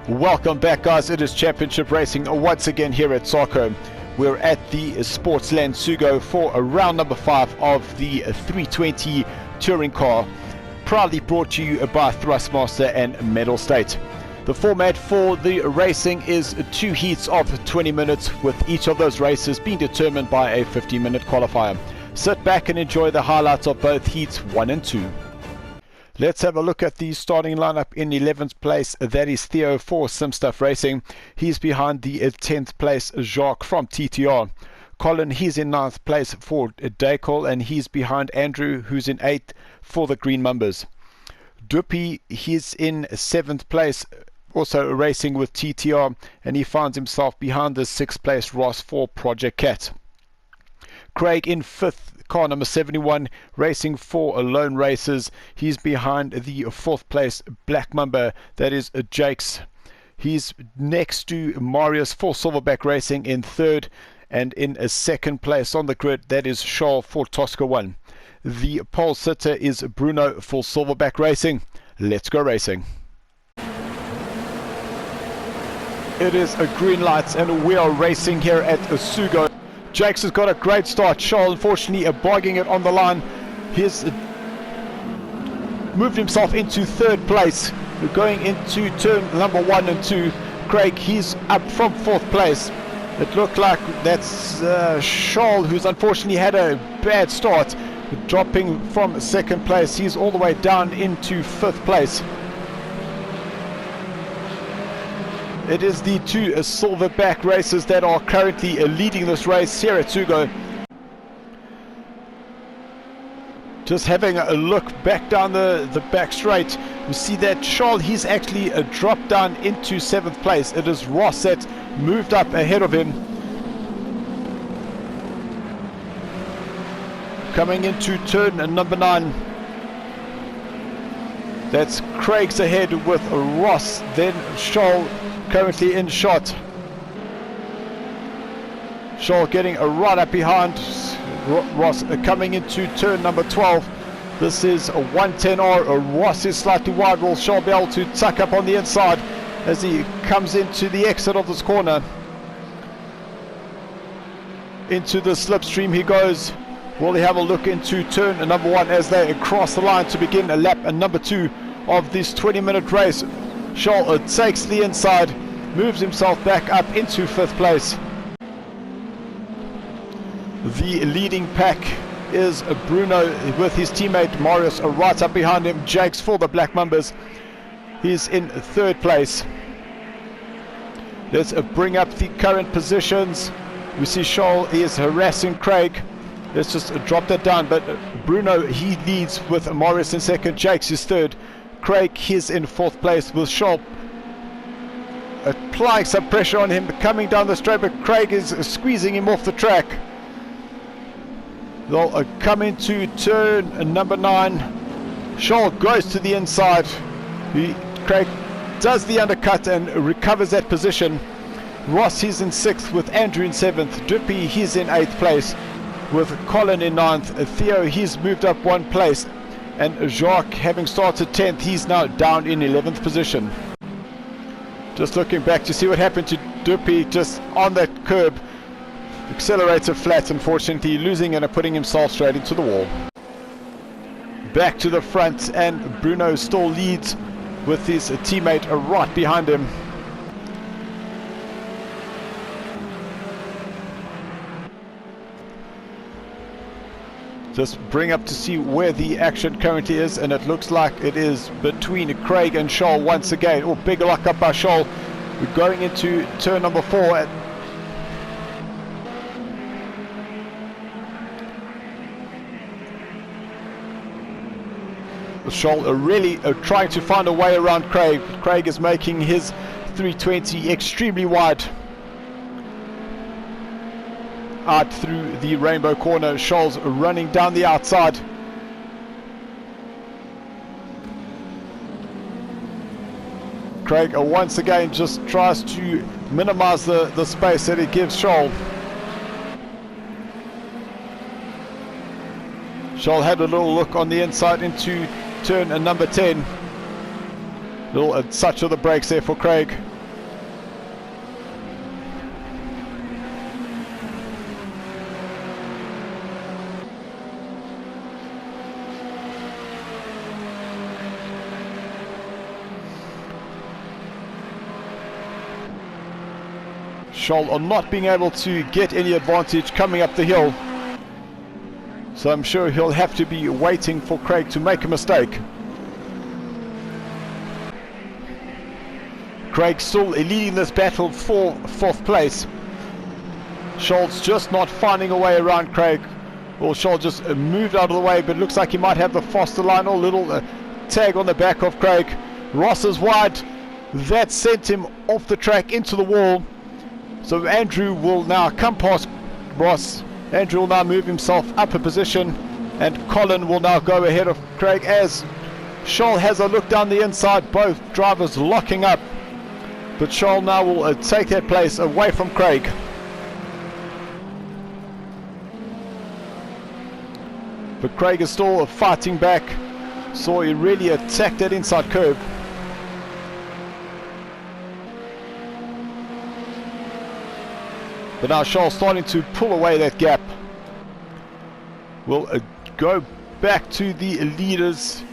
Welcome back, guys. It is championship racing once again here at SARCO. We're at the Sportsland Sugo for round number 5 of the 320 touring car, proudly brought to you by Thrustmaster and Mettlestate. The format for the racing is 2 heats of 20 minutes, with each of those races being determined by a 15-minute qualifier. Sit back and enjoy the highlights of both heats 1 and 2. Let's have a look at the starting lineup. In 11th place, that is Theo for Simstuff Racing. He's behind the 10th place Jacques from TTR. Colin, he's in 9th place for Dacol, and he's behind Andrew, who's in 8th for the Green Mumbers. Duppy, he's in 7th place, also racing with TTR, and he finds himself behind the 6th place Ross for Project Cat. Craig in 5th, car number 71, racing for Lone Racers. He's behind the 4th place Black Mamba, that is Jake's. He's next to Marius for Silverback Racing in 3rd, and in a 2nd place on the grid, that is Charles for Tosca 1. The pole sitter is Bruno for Silverback Racing. Let's go racing. It is a green light and we are racing here at Sugo. Jakes has got a great start. Charles, unfortunately, bogging it on the line. He's moved himself into 3rd place. We're going into turn number 1 and 2. Craig, he's up from 4th place. It looked like that's Charles, who's unfortunately had a bad start, dropping from 2nd place. He's all the way down into 5th place. It is the 2 Silverback racers that are currently leading this race here at Sugo. Just having a look back down the back straight, we see that Charles, he's actually dropped down into 7th place. It is Ross that moved up ahead of him. Coming into turn number 9. That's Craig's ahead with Ross, then Charles currently in shot. Charles getting right up behind Ross, coming into turn number 12. This is a 110R. Ross is slightly wide. Will Charles be able to tuck up on the inside as he comes into the exit of this corner? Into the slipstream he goes. Will he have a look into turn number 1 as they cross the line to begin a lap number 2 of this 20-minute race? Charles takes the inside, moves himself back up into 5th place. The leading pack is Bruno with his teammate Marius right up behind him. Jakes for the Black Mumbers, he's in 3rd place. Let's bring up the current positions. We see Charles is harassing Craig. Let's just drop that down, but Bruno, he leads with Marius in 2nd. Jakes is 3rd. Craig, he's in 4th place with Charles applying some pressure on him, coming down the straight, but Craig is squeezing him off the track. They'll come into turn number 9. Charles goes to the inside. Craig does the undercut and recovers that position. Ross, he's in 6th with Andrew in 7th. Duppy, he's in 8th place with Colin in 9th. Theo, he's moved up 1 place. And Jacques, having started 10th, he's now down in 11th position. Just looking back to see what happened to Duppy just on that curb. Accelerator flat, unfortunately, losing and putting himself straight into the wall. Back to the front, and Bruno still leads with his teammate right behind him. Just bring up to see where the action currently is, and it looks like it is between Craig and Charles once again. Oh, big lock up by Charles. We're going into turn number 4. Charles really trying to find a way around Craig. Craig is making his 320 extremely wide. Out through the rainbow corner, Charles running down the outside. Craig once again just tries to minimize the space that it gives Charles. Charles had a little look on the inside into turn number 10. Little touch of the brakes there for Craig. Scholl are not being able to get any advantage coming up the hill. So I'm sure he'll have to be waiting for Craig to make a mistake. Craig still leading this battle for 4th place. Scholl's just not finding a way around Craig. Well, Scholl just moved out of the way, but looks like he might have the faster line or little tag on the back of Craig. Ross is wide. That sent him off the track into the wall. So Andrew will now come past Ross. Andrew will now move himself up a position, and Colin will now go ahead of Craig as Scholl has a look down the inside. Both drivers locking up, but Scholl now will take that place away from Craig. But Craig is still fighting back, so he really attacked that inside curve. But now Scholl starting to pull away that gap. We'll go back to the leaders.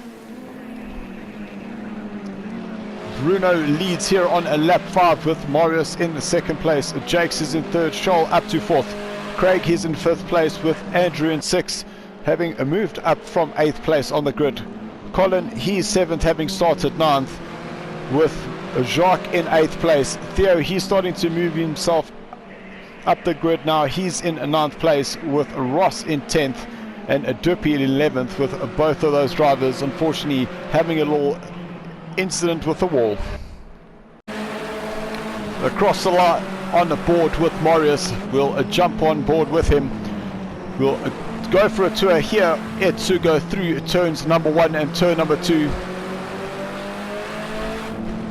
Bruno leads here on a lap 5 with Marius in 2nd place. Jakes is in 3rd, Scholl up to 4th. Craig is in 5th place with Andrew in 6th, having moved up from 8th place on the grid. Colin, he's 7th, having started 9th, with Jacques in 8th place. Theo, he's starting to move himself up the grid now. He's in 9th place with Ross in 10th and Duppy in 11th, with both of those drivers unfortunately having a little incident with the wall. Across the line on the board with Marius. We'll jump on board with him. We'll go for a tour here at Sugo through turns number 1 and turn number 2.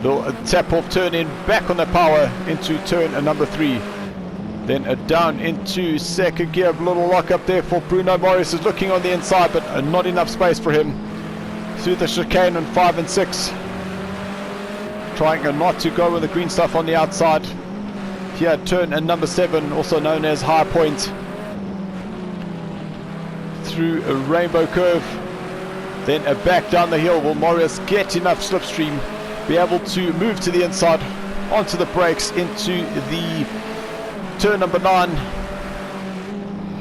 Little tap off turn in, back on the power into turn number 3. Then down into 2nd gear, little lock up there for Bruno. Marius is looking on the inside, but not enough space for him. Through the chicane on 5 and 6. Trying not to go with the green stuff on the outside. Here turn number 7, also known as High Point. Through a rainbow curve. Then back down the hill. Will Marius get enough slipstream? Be able to move to the inside, onto the brakes, into the turn number 9,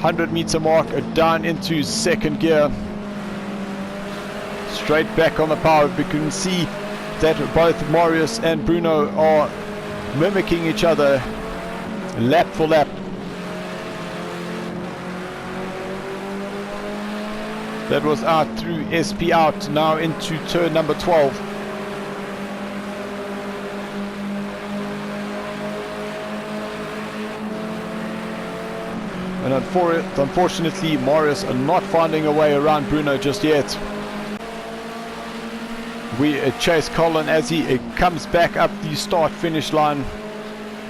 100-meter mark, down into 2nd gear. Straight back on the power. We can see that both Marius and Bruno are mimicking each other lap for lap. That was out through SP out, now into turn number 12. And unfortunately, Marius are not finding a way around Bruno just yet. We chase Colin as he comes back up the start-finish line,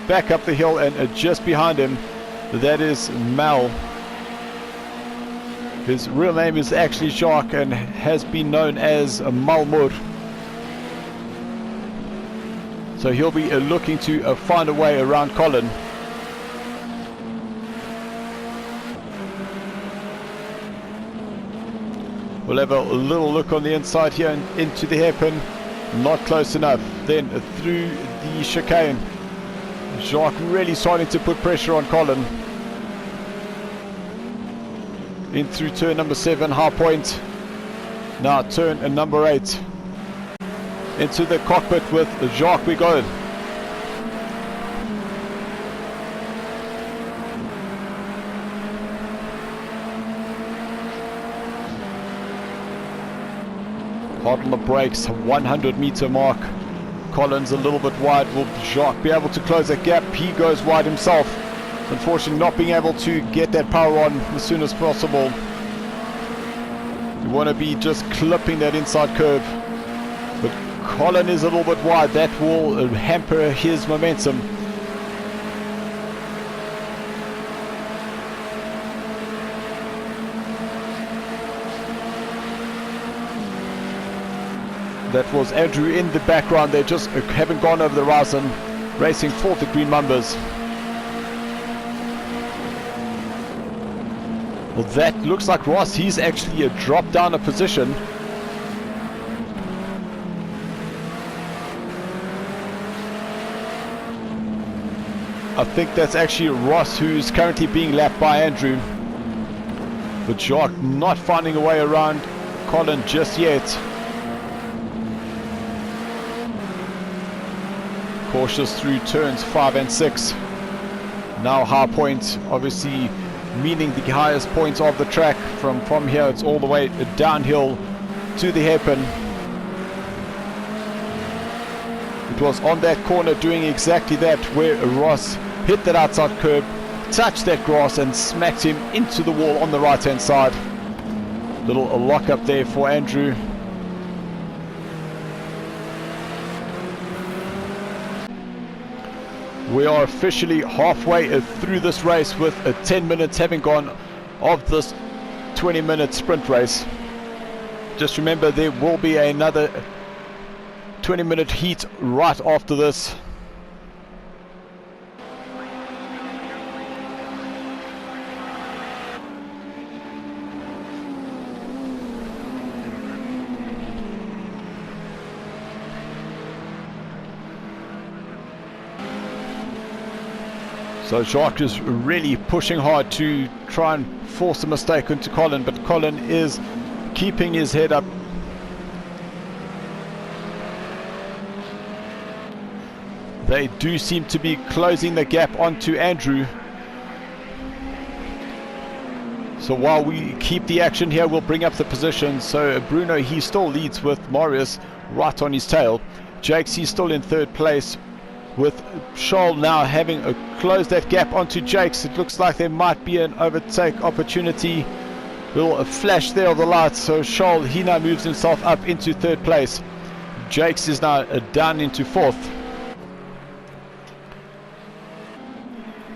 back up the hill, and just behind him, that is Mal. His real name is actually Jacques and has been known as Malmur. So he'll be looking to find a way around Colin. We'll have a little look on the inside here and into the hairpin. Not close enough. Then through the chicane. Jacques really starting to put pressure on Colin. In through turn number 7, High Point. Now turn number 8. Into the cockpit with Jacques we go. Hard on the brakes, 100-meter mark. Colin's a little bit wide. Will Jacques be able to close that gap? He goes wide himself. Unfortunately, not being able to get that power on as soon as possible. You want to be just clipping that inside curve. But Colin is a little bit wide. That will hamper his momentum. That was Andrew in the background. They just haven't gone over the horizon, racing for the Green Mambas. Well, that looks like Ross. He's actually dropped down a position. I think that's actually Ross who's currently being lapped by Andrew. But Jacques not finding a way around Colin just yet. Cautious through turns 5 and 6. Now high point, obviously meaning the highest points of the track. From here it's all the way downhill to the hairpin. It was on that corner doing exactly that where Ross hit that outside curb, touched that grass and smacked him into the wall on the right hand side. Little lock up there for Andrew. We are officially halfway through this race with 10 minutes having gone of this 20-minute sprint race. Just remember there will be another 20-minute heat right after this. So Jacques is really pushing hard to try and force a mistake into Colin, but Colin is keeping his head up. They do seem to be closing the gap onto Andrew. So while we keep the action here, we'll bring up the position. So Bruno, he still leads with Marius right on his tail. Jakes, he's still in third place, with Charles now having closed that gap onto Jakes. It looks like there might be an overtake opportunity. Little flash there of the lights. So Charles, he now moves himself up into third place. Jakes is now down into fourth.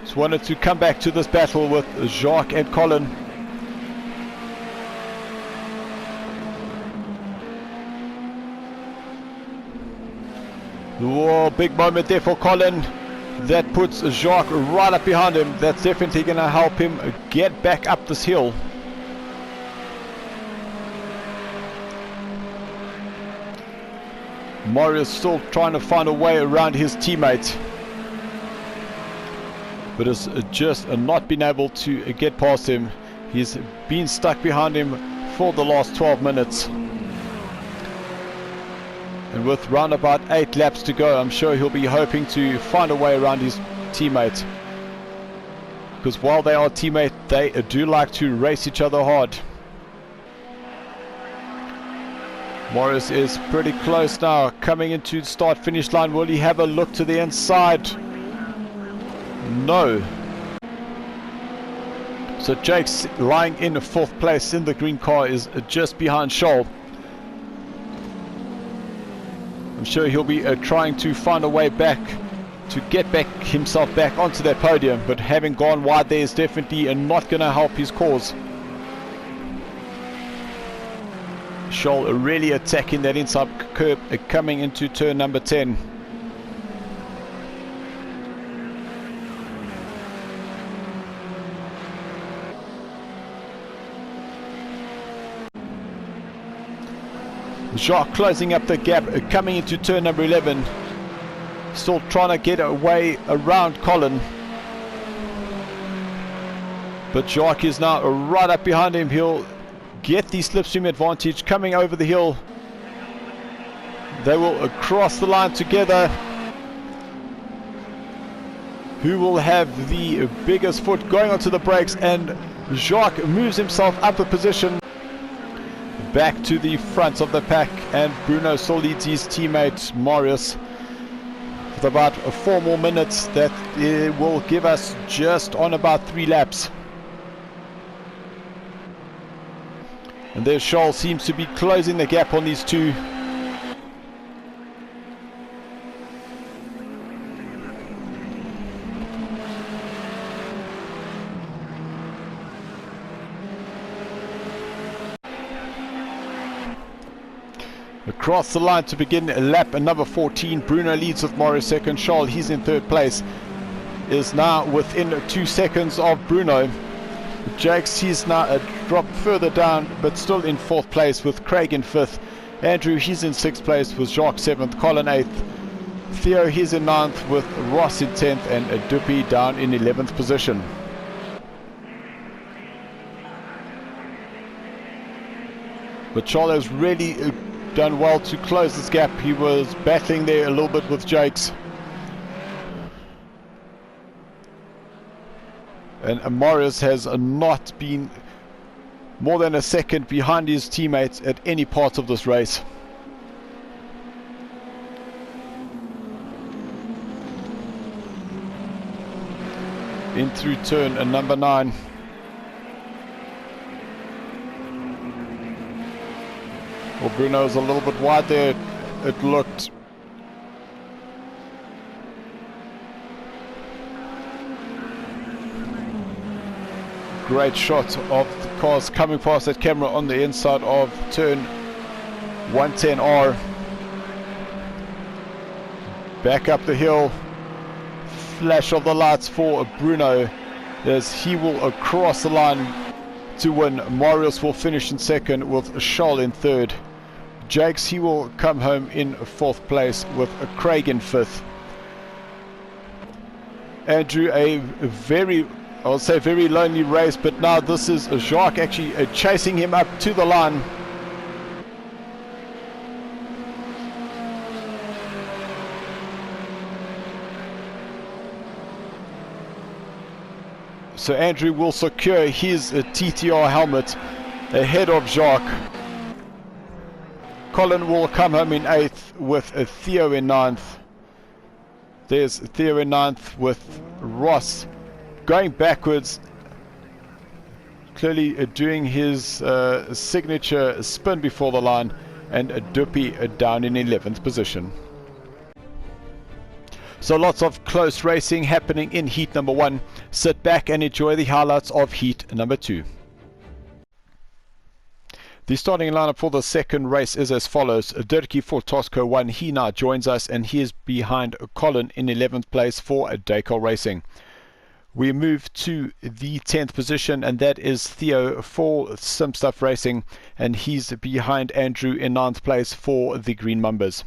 Just wanted to come back to this battle with Jacques and Colin. Whoa, big moment there for Colin. That puts Jacques right up behind him. That's definitely going to help him get back up this hill. Marius still trying to find a way around his teammate, but has just not been able to get past him. He's been stuck behind him for the last 12 minutes. And with round about 8 laps to go, I'm sure he'll be hoping to find a way around his teammate. Because while they are teammates, they do like to race each other hard. Morris is pretty close now, coming into the start-finish line. Will he have a look to the inside? No. So Jake's lying in 4th place in the green car is just behind Scholl. I'm sure he'll be trying to find a way back to get himself back onto that podium, but having gone wide there is definitely not going to help his cause. Scholl really attacking that inside curb coming into turn number 10. Jacques closing up the gap, coming into turn number 11. Still trying to get away around Colin. But Jacques is now right up behind him. He'll get the slipstream advantage coming over the hill. They will cross the line together. Who will have the biggest foot going onto the brakes? And Jacques moves himself up a position, back to the front of the pack, and Bruno still leads his teammate Marius with about 4 more minutes. That will give us just on about 3 laps. And there Scholl seems to be closing the gap on these two. Across the line to begin lap number 14. Bruno leads with Morris second. Scholl, he's in 3rd place, is now within 2 seconds of Bruno. Jakes, he's now a drop further down, but still in 4th place with Craig in 5th. Andrew, he's in 6th place with Jacques 7th, Colin 8th. Theo, he's in 9th with Ross in 10th and Duppy down in 11th position. But Charles has really done well to close this gap. He was battling there a little bit with Jakes. And Morris has not been more than a second behind his teammates at any part of this race. In through turn number 9. Well, Bruno's a little bit wide there, it looked. Great shot of the cars coming past that camera on the inside of turn 110R. Back up the hill. Flash of the lights for Bruno as he will cross the line to win. Marius will finish in 2nd with Charles in 3rd. Jakes, he will come home in 4th place with Craig in 5th. Andrew, a very, I'll say very lonely race, but now this is Jacques actually chasing him up to the line. So Andrew will secure his TTR helmet ahead of Jacques. Colin will come home in 8th with Theo in 9th. There's Theo in 9th with Ross going backwards, clearly doing his signature spin before the line, and Duppy down in 11th position. So lots of close racing happening in heat number 1. Sit back and enjoy the highlights of heat number 2. The starting lineup for the second race is as follows. Dirkie for Tosco 1, he now joins us and he is behind Colin in 11th place for Dakar Racing. We move to the 10th position, and that is Theo for Sim Stuff Racing, and he's behind Andrew in 9th place for the Green Mumbas.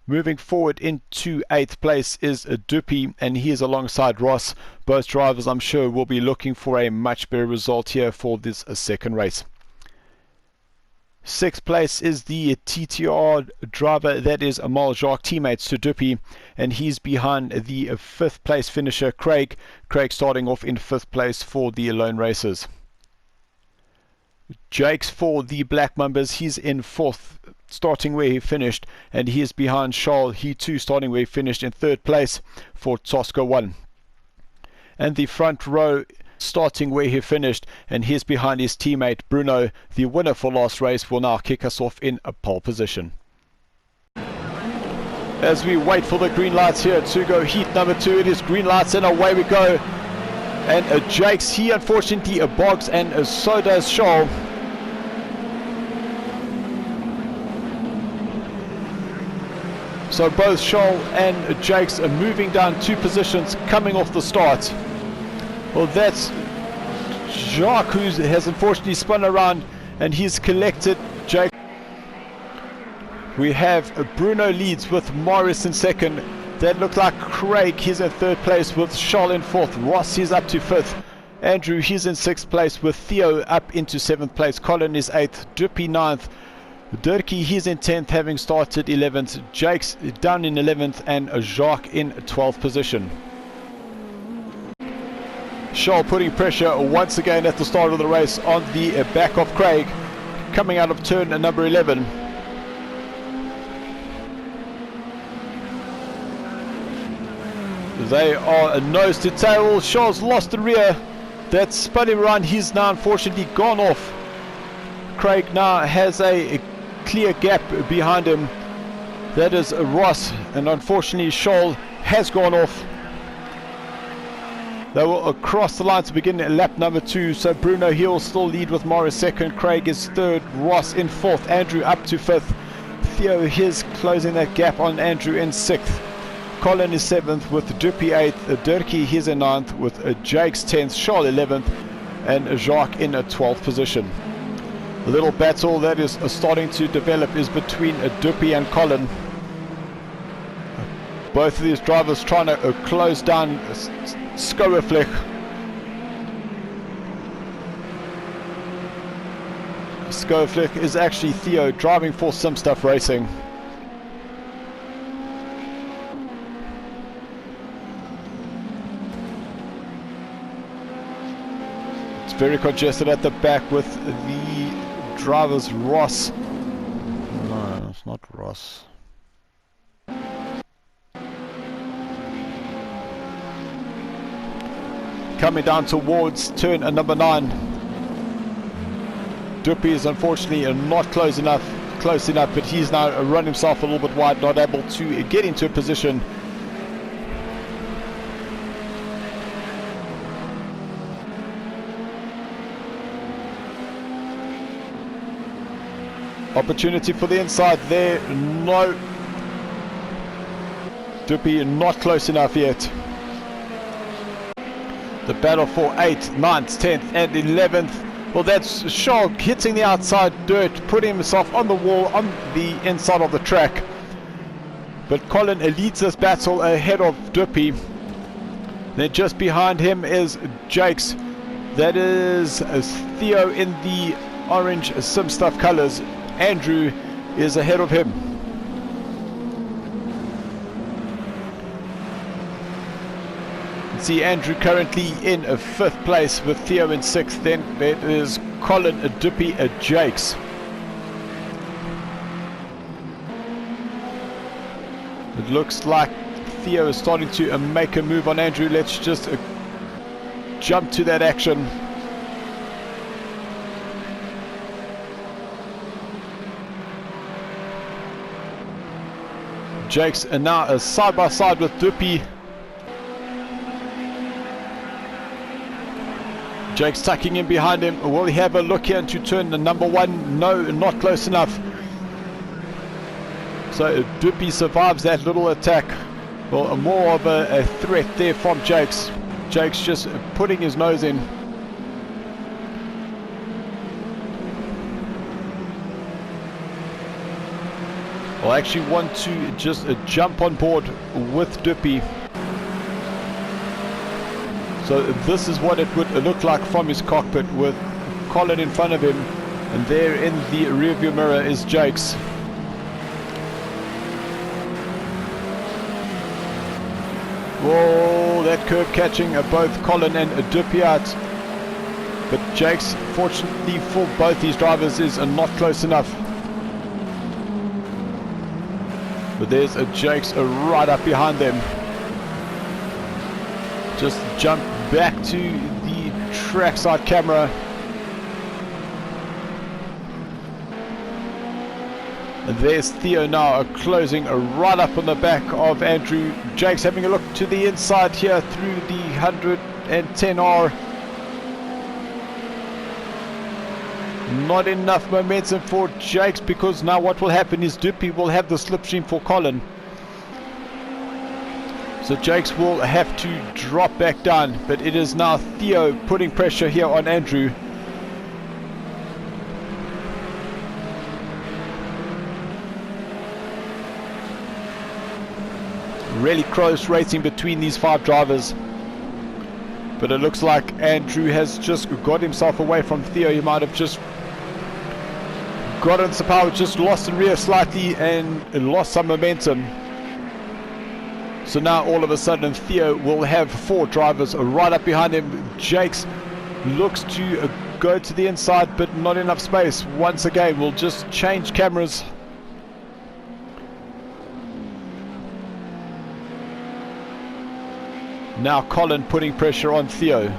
Moving forward into 8th place is Duppy, and he is alongside Ross. Both drivers, I'm sure, will be looking for a much better result here for this second race. 6th place is the TTR driver, that is Amal Jacques, teammates to Duppy, and he's behind the 5th place finisher Craig. Craig starting off in 5th place for the Lone Racers. Jakes for the Black Mumbas, he's in 4th, starting where he finished, and he is behind Charles, he too starting where he finished in 3rd place for Tosco 1. And the front row starting where he finished, and he's behind his teammate Bruno. The winner for last race will now kick us off in a pole position. As we wait for the green lights here at Sugo heat number 2, it is green lights and away we go. And Jakes, he unfortunately bogs, and so does Charles. So both Charles and Jakes are moving down 2 positions coming off the start. Well, that's Jacques who has unfortunately spun around, and he's collected Jake. We have Bruno leads with Morris in 2nd. That looked like Craig, he's in 3rd place with Charles in 4th. Ross, he's up to 5th. Andrew, he's in 6th place with Theo up into 7th place. Colin is 8th. Duppy 9th. Dirkie, he's in 10th, having started 11th. Jakes down in 11th, and Jacques in 12th position. Charles putting pressure once again at the start of the race on the back of Craig, coming out of turn number 11. They are nose to tail. Charles lost the rear. That spun him around. He's now unfortunately gone off. Craig now has a clear gap behind him. That is Ross, and unfortunately Charles has gone off. They will cross the line to begin lap number 2. So Bruno, he'll still lead with Morris 2nd. Craig is 3rd. Ross in 4th. Andrew up to 5th. Theo, he's closing that gap on Andrew in 6th. Colin is 7th with Duppy 8th. Dirkie, he's in 9th with Jakes 10th. Charles 11th. And Jacques in a 12th position. The little battle that is starting to develop is between Duppy and Colin. Both of these drivers trying to close down Sugo. Sugo is actually Theo driving for Some Stuff Racing. It's very congested at the back with the drivers. Ross. No, it's not Ross. Coming down towards turn number 9. Duppy is unfortunately not close enough, but he's now run himself a little bit wide, not able to get into a position. Opportunity for the inside there, no. Duppy not close enough yet. The battle for 8th, 9th, 10th and 11th. Well, that's Shaw hitting the outside dirt, putting himself on the wall on the inside of the track. But Colin leads this battle ahead of Duppy. Then just behind him is Jakes. That is Theo in the orange Some Stuff colors. Andrew is ahead of him. See Andrew currently in 5th place with Theo in 6th. Then there is Colin, Duppy, Jakes. It looks like Theo is starting to make a move on Andrew. Let's just jump to that action. Jakes are now side by side with Duppy. Jakes tucking in behind him. Will he have a look here into turn number 1? No, not close enough. So Duppy survives that little attack. Well, more of a threat there from Jakes. Jakes just putting his nose in. I actually want to just jump on board with Duppy. So this is what it would look like from his cockpit with Colin in front of him, and there in the rearview mirror is Jakes. Whoa, that curve catching both Colin and Duppy out. But Jakes, fortunately for both these drivers, is not close enough. But there's Jakes right up behind them. Just jump back to the trackside camera. And there's Theo now closing right up on the back of Andrew. Jakes having a look to the inside here through the 110R. Not enough momentum for Jakes, because now what will happen is Duppy will have the slipstream for Colin. So Jakes will have to drop back down, but it is now Theo putting pressure here on Andrew. Really close racing between these 5 drivers. But it looks like Andrew has just got himself away from Theo. He might have just gotten some power, just lost in rear slightly and lost some momentum. So now all of a sudden Theo will have 4 drivers right up behind him. Jakes looks to go to the inside, but not enough space. Once again, we'll just change cameras. Now Colin putting pressure on Theo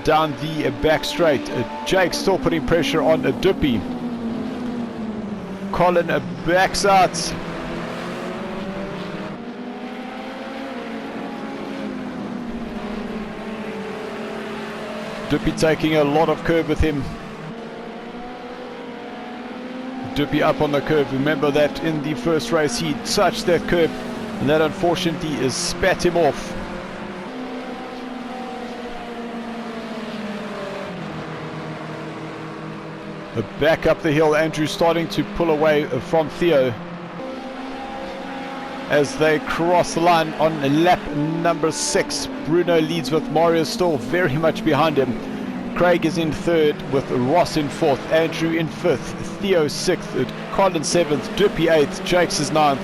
down the back straight. Jakes still putting pressure on Duppy. Colin backs out. Duppy taking a lot of curve with him. Duppy up on the curve. Remember that in the first race he touched that curve, and that unfortunately is spat him off. Back up the hill, Andrew starting to pull away from Theo. as they cross the line on lap number 6. Bruno leads with Mario still very much behind him. Craig is in 3rd with Ross in 4th, Andrew in 5th, Theo 6th, Colin 7th, Duppy 8th, Jakes is 9th,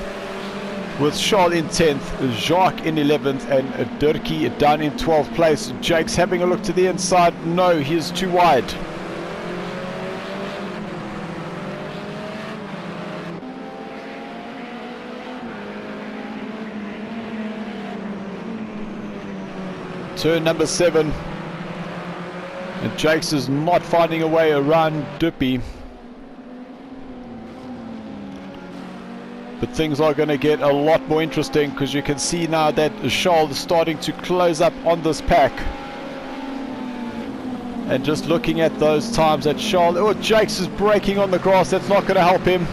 with Charles in 10th, Jacques in 11th, and Durkee down in 12th place. Jakes having a look to the inside. No, he's too wide. Turn number 7. And Jakes is not finding a way around Duppy. But things are going to get a lot more interesting, because you can see now that Charles is starting to close up on this pack. And just looking at those times that Charles... Oh, Jakes is braking on the grass. That's not going to help him.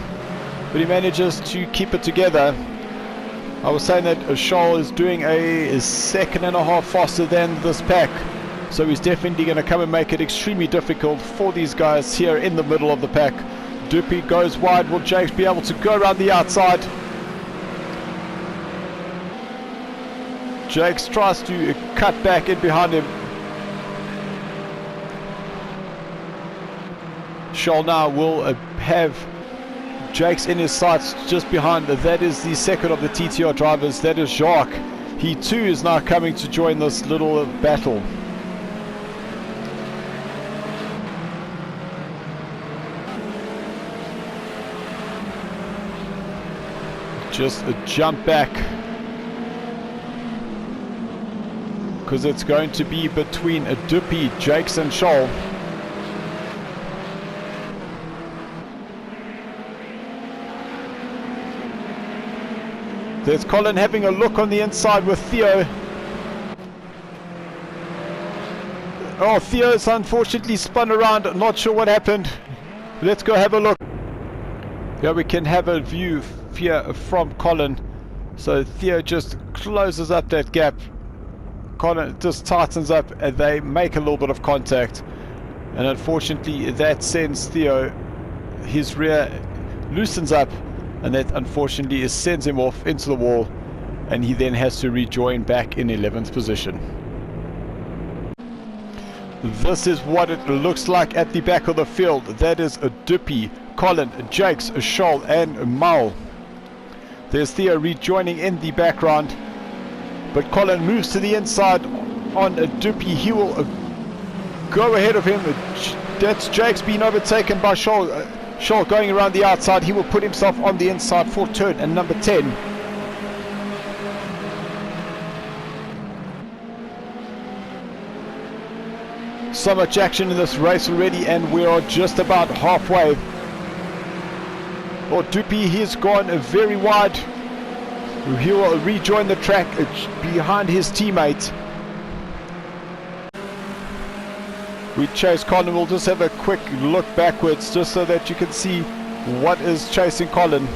But he manages to keep it together. I was saying that Charles is doing a second and a half faster than this pack. So he's definitely going to come and make it extremely difficult for these guys here in the middle of the pack. Duppy goes wide. Will Jakes be able to go around the outside? Jakes tries to cut back in behind him. Charles now will have Jakes in his sights just behind. That is the second of the TTR drivers. That is Jacques. He too is now coming to join this little battle. Just a jump back, because it's going to be between Duppy, Jakes and Charles. There's Colin having a look on the inside with Theo. Oh, Theo's unfortunately spun around. Not sure what happened. Let's go have a look. Here we can have a view here from Colin. So Theo just closes up that gap. Colin just tightens up and they make a little bit of contact. And unfortunately that sends Theo, his rear loosens up, and that unfortunately sends him off into the wall, and he then has to rejoin back in 11th position. This is what it looks like at the back of the field. That is Duppy, Colin, Jakes, Charles and Mal. There's Theo rejoining in the background, but Colin moves to the inside on Duppy. He will go ahead of him. That's Jakes being overtaken by Charles. Charles going around the outside. He will put himself on the inside for turn and number 10. So much action in this race already, and we are just about halfway. Oh, Duppy, he's gone very wide. He will rejoin the track behind his teammate. We chase Colin. We'll just have a quick look backwards just so that you can see what is chasing Colin.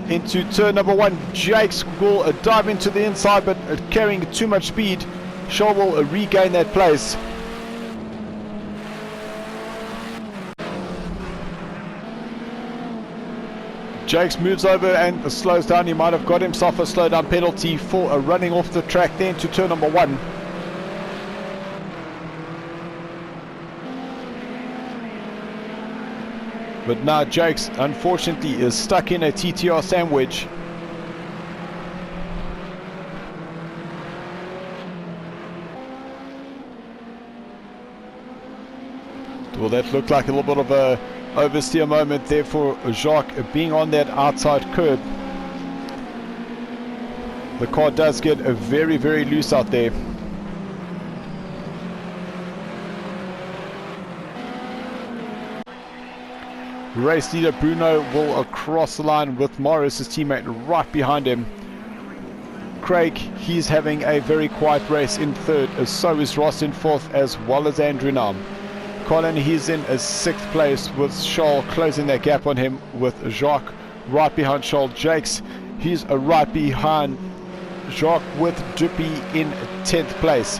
Into turn number 1, Jakes will dive into the inside, but carrying too much speed. Shaw will regain that place. Jakes moves over and slows down. He might have got himself a slowdown penalty for running off the track then to turn number 1. But now Jakes unfortunately is stuck in a TTR sandwich. Well, that looked like a little bit of a oversteer moment there for Jacques being on that outside curb. The car does get very, very loose out there. Race leader Bruno will cross the line with Morris, his teammate, right behind him. Craig, he's having a very quiet race in 3rd, so is Ross in 4th, as well as Andrew now. Colin, he's in a 6th place with Charles closing that gap on him, with Jacques right behind Charles. Jakes, he's right behind Jacques with Duppy in 10th place.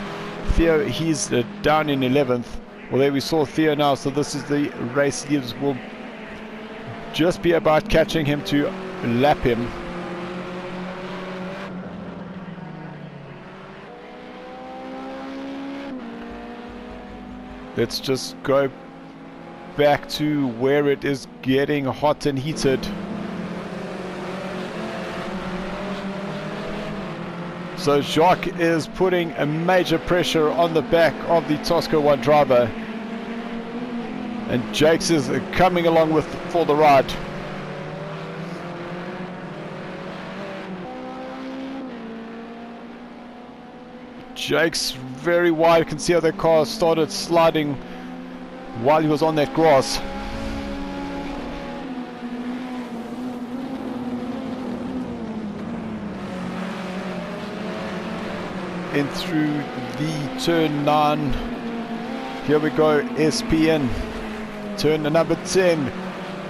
Theo, he's down in 11th. Well, there we saw Theo now, so this is the race leaders will just be about catching him to lap him. Let's just go back to where it is getting hot and heated. So Jacques is putting a major pressure on the back of the Tosco 1 driver, and Jakes is coming along with for the ride. Jakes very wide. You can see how the car started sliding while he was on that grass. In through the turn 9. Here we go, SPN. Turn number 10.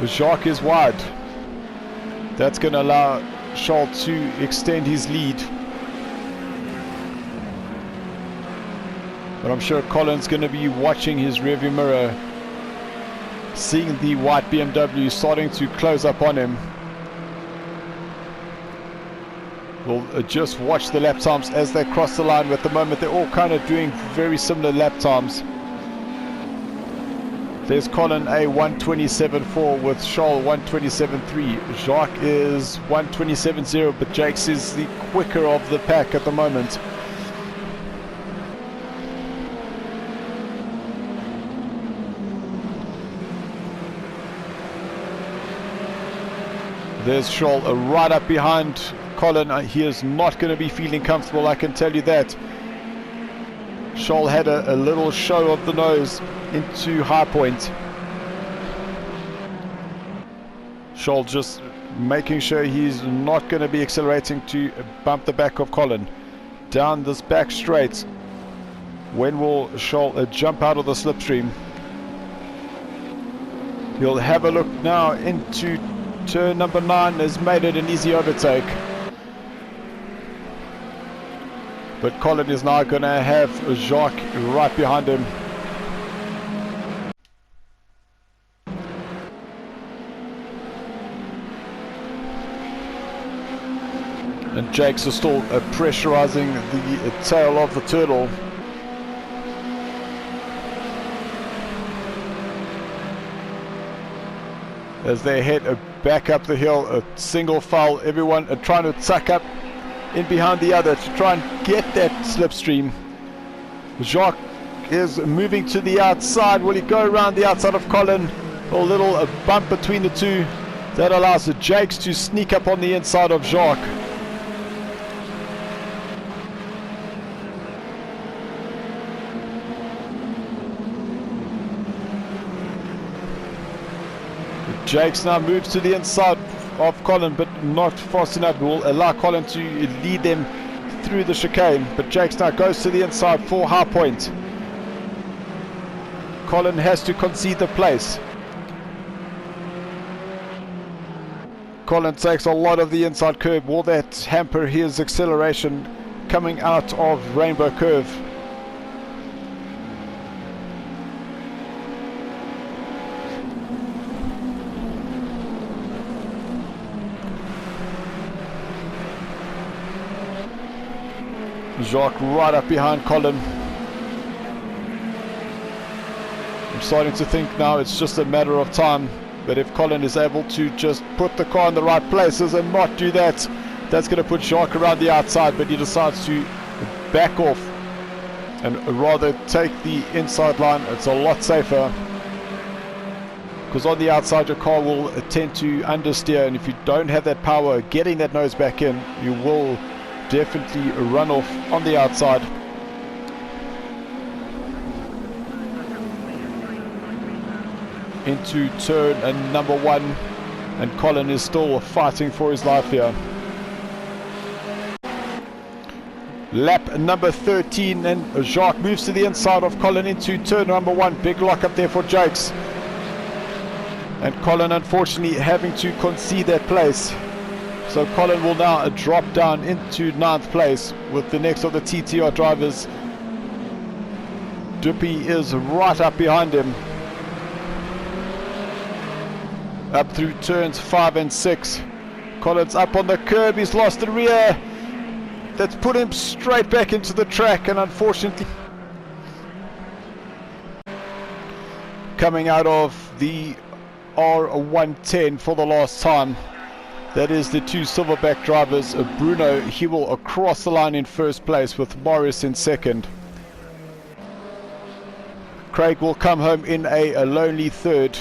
Jacques is wide. That's going to allow Charles to extend his lead. But I'm sure Colin's going to be watching his rearview mirror, seeing the white BMW starting to close up on him. We'll just watch the lap times as they cross the line. At the moment, they're all kind of doing very similar lap times. There's Colin a 1:27.4 with Charles 1:27.3. Jacques is 1:27.0, but Jakes is the quicker of the pack at the moment. There's Charles right up behind Colin. He is not going to be feeling comfortable, I can tell you that. Charles had a little show of the nose into high point. Charles just making sure he's not going to be accelerating to bump the back of Colin. Down this back straight. When will Charles jump out of the slipstream? He'll have a look now into turn number 9. Has made it an easy overtake. But Colin is now going to have Jacques right behind him. And Jakes is still pressurizing the tail of the turtle. As they head back up the hill, a single foul, everyone trying to tuck up in behind the other to try and get that slipstream. Jacques is moving to the outside. Will he go around the outside of Colin? A little bump between the two. That allows the Jakes to sneak up on the inside of Jacques. Jakes now moves to the inside of Colin, but not fast enough. Will allow Colin to lead them through the chicane, but Jakes now goes to the inside for high point. Colin has to concede the place. Colin takes a lot of the inside curve. Will that hamper his acceleration coming out of Rainbow Curve? Jacques right up behind Colin. I'm starting to think now it's just a matter of time. But if Colin is able to just put the car in the right places and not do that, that's going to put Jacques around the outside. But he decides to back off and rather take the inside line. It's a lot safer, because on the outside your car will tend to understeer, and if you don't have that power getting that nose back in, you will definitely run off on the outside. Into turn number 1, and Colin is still fighting for his life here. Lap number 13, and Jacques moves to the inside of Colin into turn number 1. Big lock up there for Jakes, and Colin unfortunately having to concede that place. So Colin will now drop down into 9th place with the next of the TTR drivers. Duppy is right up behind him. Up through turns 5 and 6. Collins up on the curb, he's lost the rear. That's put him straight back into the track, and unfortunately coming out of the R110 for the last time. That is the two silverback drivers. Bruno, he will across the line in first place with Morris in second. Craig will come home in a lonely third.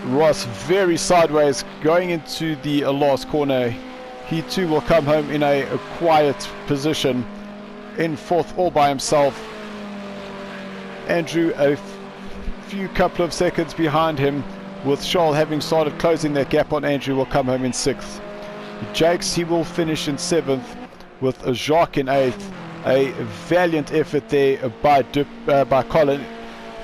Ross very sideways going into the last corner. He too will come home in a quiet position in fourth all by himself. Andrew a few couple of seconds behind him, with Charles having started closing that gap on Andrew, will come home in sixth. Jakes, he will finish in seventh, with Jacques in eighth. A valiant effort there by Colin,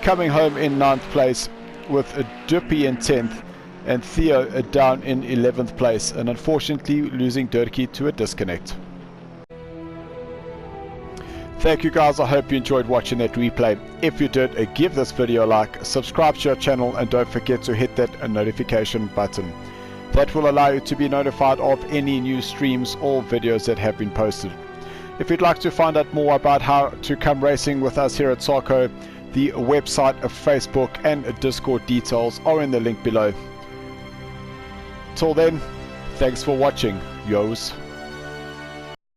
coming home in ninth place, with Duppy in 10th and Theo down in 11th place, and unfortunately losing Durkee to a disconnect. Thank you guys, I hope you enjoyed watching that replay. If you did, give this video a like, subscribe to our channel, and don't forget to hit that notification button. That will allow you to be notified of any new streams or videos that have been posted. If you'd like to find out more about how to come racing with us here at SARCO, the website, Facebook and Discord details are in the link below. Till then, thanks for watching, yos.